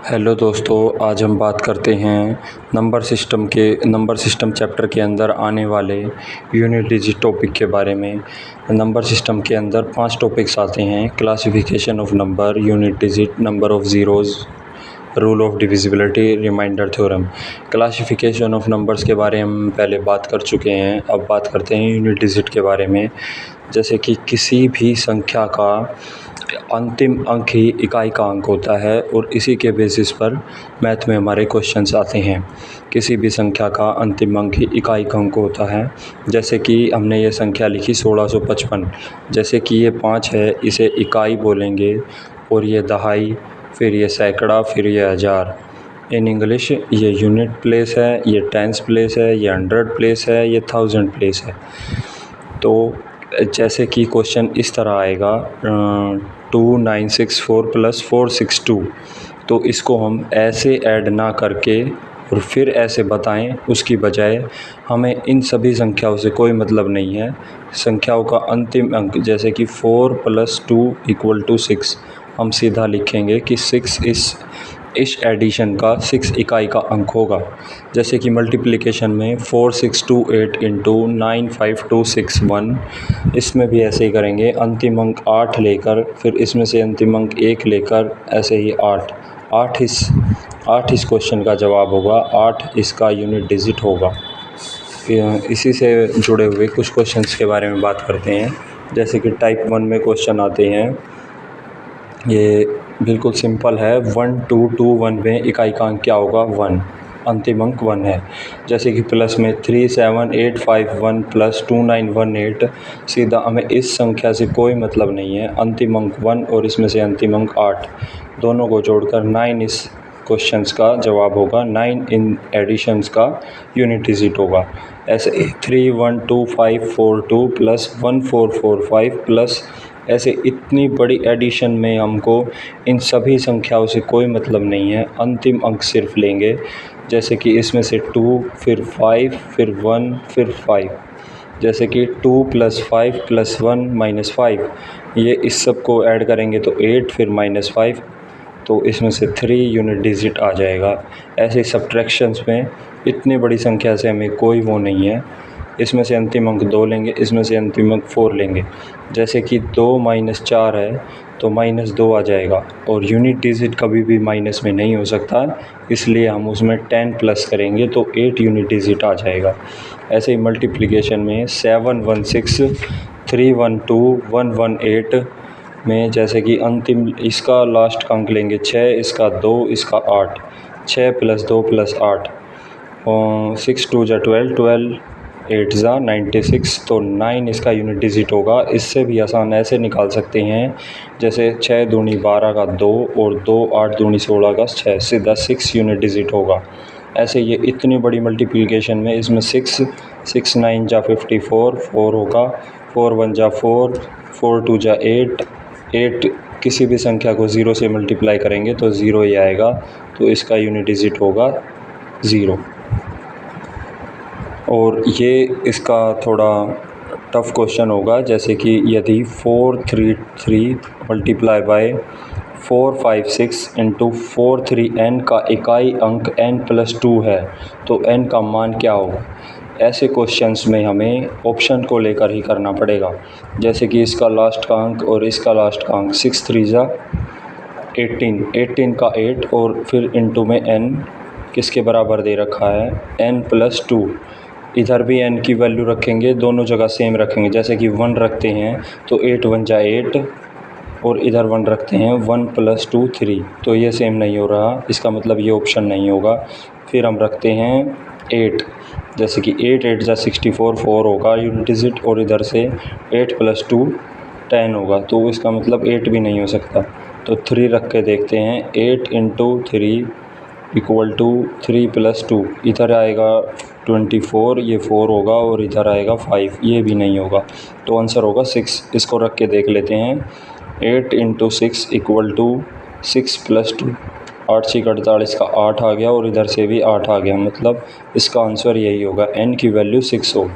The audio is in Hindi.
हेलो दोस्तों, आज हम बात करते हैं नंबर सिस्टम चैप्टर के अंदर आने वाले यूनिट डिजिट टॉपिक के बारे में। नंबर सिस्टम के अंदर 5 टॉपिक्स आते हैं: classification of number, unit digit, number of zeros, rule of divisibility, remainder theorem. Classification of numbers के बारे में हम पहले बात कर चुके हैं। अब बात करते हैं यूनिट डिजिट के बारे में। जैसे कि किसी भी संख्या का अंतिम अंक ही इकाई का अंक होता है और इसी के बेसिस पर मैथ में हमारे क्वेश्चंस आते हैं। किसी भी संख्या का अंतिम अंक ही इकाई का अंक होता है। जैसे कि हमने ये संख्या लिखी 1655। जैसे कि ये 5 है, इसे इकाई बोलेंगे, और ये दहाई, फिर ये सैकड़ा, फिर ये हज़ार। इन इंग्लिश ये यूनिट प्लेस है, ये टेंस प्लेस है, ये 100 प्लेस है, ये 1000 प्लेस है। तो जैसे कि क्वेश्चन इस तरह आएगा 2964 + 462। तो इसको हम ऐसे ऐड ना करके और फिर ऐसे बताएं, उसकी बजाय हमें इन सभी संख्याओं से कोई मतलब नहीं है। संख्याओं का अंतिम अंक जैसे कि 4 + 2 = 6, हम सीधा लिखेंगे कि 6 इस एडिशन का 6 इकाई का अंक होगा। जैसे कि मल्टीप्लिकेशन में 4628 × 95261, इसमें भी ऐसे ही करेंगे। अंतिम अंक 8 लेकर फिर इसमें से अंतिम अंक 1 लेकर ऐसे ही 8 इस क्वेश्चन का जवाब होगा। 8 इसका यूनिट डिजिट होगा। इसी से जुड़े हुए कुछ क्वेश्चंस के बारे में बात करते हैं। जैसे कि टाइप 1 में क्वेश्चन आते हैं, ये बिल्कुल सिंपल है। 1221 में इकाई का अंक क्या होगा? 1, अंतिम अंक 1 है। जैसे कि प्लस में 37851 + 2918, सीधा हमें इस संख्या से कोई मतलब नहीं है। अंतिम अंक 1 और इसमें से अंतिम अंक 8, दोनों को जोड़कर 9 इस क्वेश्चंस का जवाब होगा। 9 इन एडिशंस का यूनिट डिजिट होगा। ऐसे 31252 + 1445 प्लस ऐसे इतनी बड़ी एडिशन में हमको इन सभी संख्याओं से कोई मतलब नहीं है, अंतिम अंक सिर्फ लेंगे। जैसे कि इसमें से 2, फिर 5, फिर 1, फिर 5। जैसे कि 2 + 5 + 1 - 5, ये इस सब को ऐड करेंगे तो 8, फिर -5, तो इसमें से 3 यूनिट डिजिट आ जाएगा। ऐसे सब्ट्रैक्शंस में इतनी बड़ी संख्या से हमें कोई वो नहीं है। इसमें से अंतिम अंक 2 लेंगे, इसमें से अंतिम अंक 4 लेंगे। जैसे कि 2 - 4 है तो -2 आ जाएगा, और यूनिट डिजिट कभी भी माइनस में नहीं हो सकता, इसलिए हम उसमें 10 प्लस करेंगे तो 8 यूनिट डिजिट आ जाएगा। ऐसे ही मल्टीप्लिकेशन में 716 312 118 में जैसे कि अंतिम इसका लास्ट का अंक लेंगे 6, इसका 2, इसका 8। 6 + 2 + 8, 6 2 = 12, 12 8 = 96, तो 9 इसका यूनिट डिजिट होगा। इससे भी आसान ऐसे निकाल सकते हैं, जैसे 6 दूनी 12 का 2 और 2 8 दूनी 16 का 6, सीधा 6 यूनिट डिजिट होगा। ऐसे ये इतनी बड़ी मल्टीप्लिकेशन में इसमें 6 9 = 54, 4 होगा, 4 1 = 4, 4 2 = 8, 8 किसी भी संख्या को 0 से मल्टीप्लाई करेंगे तो 0 ही आएगा, तो इसका यूनिट डिजिट होगा 0। और ये इसका थोड़ा टफ क्वेश्चन होगा। जैसे कि यदि 433 × 456 × 43n का इकाई अंक n + 2 है, तो n का मान क्या होगा? ऐसे क्वेश्चंस में हमें ऑप्शन को लेकर ही करना पड़ेगा। जैसे कि इसका लास्ट का अंक और इसका लास्ट का अंक 6 3 = 18, 18 का 8 और फिर इनटू में n किसके बराबर दे रखा है? n + 2। इधर भी n की वैल्यू रखेंगे, दोनों जगह सेम रखेंगे। जैसे कि 1 रखते हैं तो 8 1 = 8, और इधर 1 रखते हैं 1 + 2 3, तो ये सेम नहीं हो रहा, इसका मतलब ये ऑप्शन नहीं होगा। फिर हम रखते हैं 8, जैसे कि 8 8 = 64, 4 होगा यूनिट डिजिट, और इधर से 8 + 2 10 होगा, तो इसका मतलब 8 भी नहीं हो सकता। तो 3 रख के देखते हैं, 8 × 3 = 3 + 2, इधर आएगा 24, ये 4 होगा, और इधर आएगा 5, ये भी नहीं होगा, तो आंसर होगा 6। इसको रख के देख लेते हैं। 8 × 6 = 6 + 2, 8 6 48 का 8 आ गया, और इधर से भी 8 आ गया, मतलब इसका आंसर यही होगा, n की वैल्यू 6 होगी।